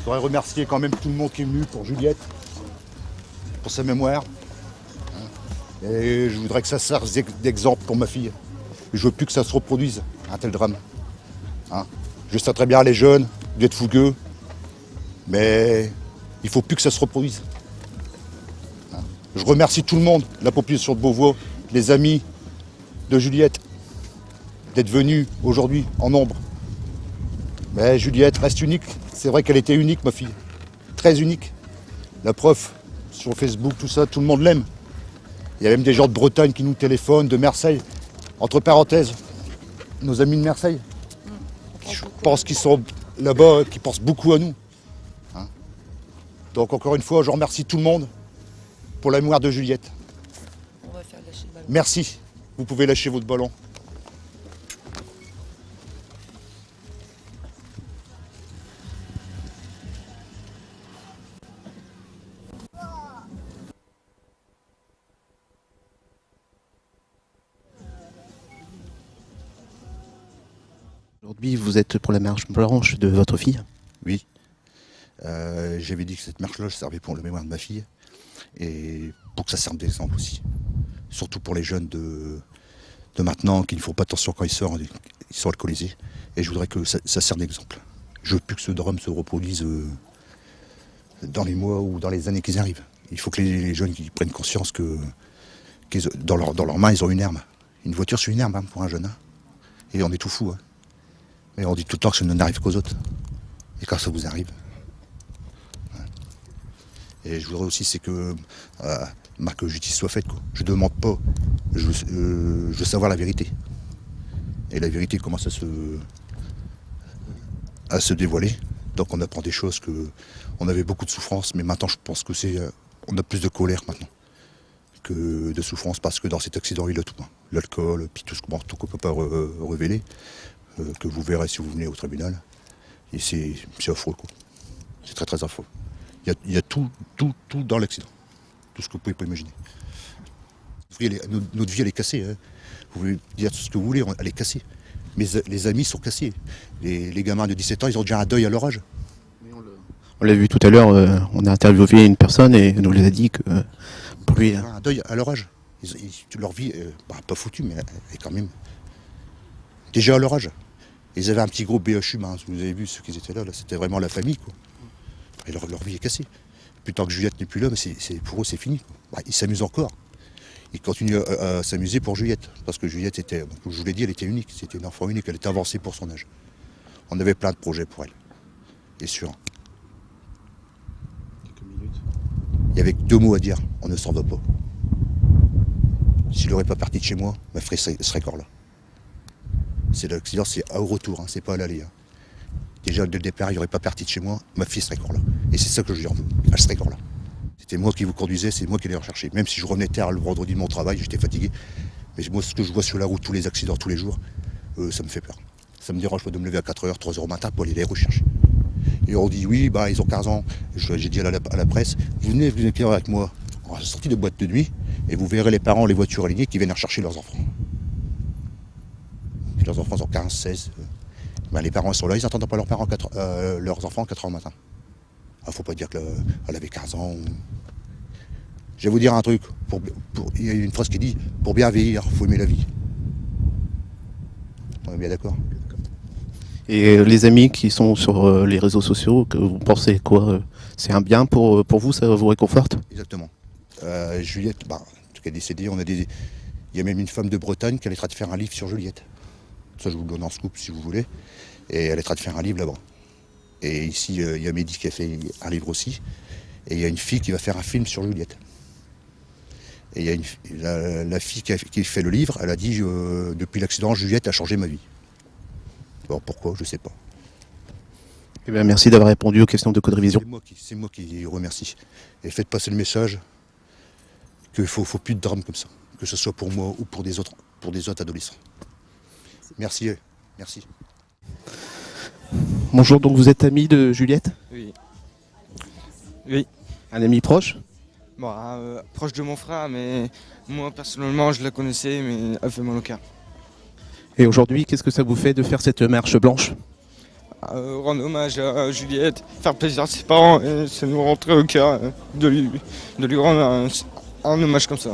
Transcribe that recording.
voudrais remercier quand même tout le monde qui est venu pour Juliette, pour sa mémoire. Et je voudrais que ça serve d'exemple pour ma fille. Je veux plus que ça se reproduise, un tel drame. Je sais très bien, les jeunes, vous êtes fougueux, mais il ne faut plus que ça se reproduise. Je remercie tout le monde, la population de Beauvau, les amis de Juliette, d'être venus aujourd'hui en nombre. Mais Juliette reste unique. C'est vrai qu'elle était unique, ma fille. Très unique. La preuve, sur Facebook, tout ça, tout le monde l'aime. Il y a même des gens de Bretagne qui nous téléphonent, de Marseille. Entre parenthèses, nos amis de Marseille. Je pense qu'ils sont là-bas, qu'ils pensent beaucoup à nous. Donc encore une fois, je remercie tout le monde pour la mémoire de Juliette. On va faire lâcher le ballon. Merci. Vous pouvez lâcher votre ballon. Aujourd'hui, vous êtes pour la marche blanche de votre fille? Oui. J'avais dit que cette marche-là servait pour la mémoire de ma fille et pour que ça serve d'exemple aussi. Surtout pour les jeunes de maintenant qui ne font pas attention quand ils sont alcoolisés. Et je voudrais que ça serve d'exemple. Je veux plus que ce drame se reproduise dans les mois ou dans les années qui arrivent. Il faut que les jeunes qui prennent conscience que dans leurs mains, ils ont une arme. Une voiture, c'est une arme pour un jeune. Et on est tout fou. Mais on dit tout le temps que ça n'arrive qu'aux autres. Et quand ça vous arrive. Et je voudrais aussi, c'est que justice soit faite. Je ne demande pas. Je veux savoir la vérité. Et la vérité commence à se dévoiler. Donc on apprend des choses on avait beaucoup de souffrance, mais maintenant je pense que on a plus de colère maintenant que de souffrance, parce que dans cet accident il y a tout. L'alcool, puis tout qu'on ne peut pas révéler, que vous verrez si vous venez au tribunal. Et c'est affreux, quoi. C'est très très affreux. Il y a tout dans l'accident. Tout ce que vous pouvez pas imaginer. Notre vie elle est cassée. Vous pouvez dire tout ce que vous voulez, elle est cassée. Mais les amis sont cassés. Les gamins de 17 ans, ils ont déjà un deuil à leur âge. On l'a vu tout à l'heure, on a interviewé une personne et elle nous a dit que pour lui... Un deuil à leur âge. Leur vie, pas foutue, mais elle est quand même déjà à leur âge. Ils avaient un petit groupe BHU, vous avez vu ceux qui étaient là, c'était vraiment la famille, quoi. Et leur vie est cassée. Plus tant que Juliette n'est plus là, mais pour eux c'est fini. Ils s'amusent encore. Ils continuent à s'amuser pour Juliette. Parce que Juliette était, comme je vous l'ai dit, elle était unique. C'était une enfant unique, elle était avancée pour son âge. On avait plein de projets pour elle. Et sûr. Il y avait 2 mots à dire, on ne s'en va pas. S'il n'aurait pas parti de chez moi, ma frère serait encore là. C'est l'accident, c'est au retour, c'est pas à l'aller. Déjà, dès le départ, il n'aurait pas parti de chez moi, ma fille serait encore là. Et c'est ça que je lui en veux, elle serait encore là. C'était moi qui vous conduisais, c'est moi qui l'ai recherché. Même si je revenais tard le vendredi de mon travail, j'étais fatigué. Mais moi, ce que je vois sur la route, tous les accidents, tous les jours, ça me fait peur. Ça me dérange pas de me lever à 4h, 3h au matin pour aller les rechercher. Et on dit, oui, ils ont 15 ans. J'ai dit à la presse, vous venez avec moi en sortie de boîte de nuit, et vous verrez les parents, les voitures alignées qui viennent rechercher leurs enfants. Et leurs enfants ont 15, 16. Les parents sont là, ils n'attendent pas leurs enfants à 4h au matin. Il ne faut pas dire qu'elle avait 15 ans. Je vais vous dire un truc. Il y a une phrase qui dit, pour bien vieillir, il faut aimer la vie. On est bien d'accord. Et les amis qui sont sur les réseaux sociaux, que vous pensez quoi? C'est un bien pour vous, ça vous réconforte? Exactement. Juliette, qui est décédée, il y a même une femme de Bretagne qui est en train de faire un livre sur Juliette. Ça, je vous le donne en scoop si vous voulez. Et elle est en train de faire un livre là-bas. Et ici, il y a Mehdi qui a fait un livre aussi. Et il y a une fille qui va faire un film sur Juliette. Et il y a la fille qui fait le livre, elle a dit depuis l'accident, Juliette a changé ma vie. Bon, pourquoi, je ne sais pas. Eh bien, merci d'avoir répondu aux questions de Code Révision. C'est moi qui remercie. Et faites passer le message qu'il ne faut plus de drame comme ça. Que ce soit pour moi ou pour des autres adolescents. Merci. Merci. Bonjour, donc vous êtes ami de Juliette? Oui. Oui. Un ami proche? Proche de mon frère, mais moi personnellement je la connaissais, mais elle fait mal au cœur. Et aujourd'hui, qu'est-ce que ça vous fait de faire cette marche blanche? rendre hommage à Juliette, faire plaisir à ses parents, et ça nous rentrait au cœur de lui rendre un hommage comme ça.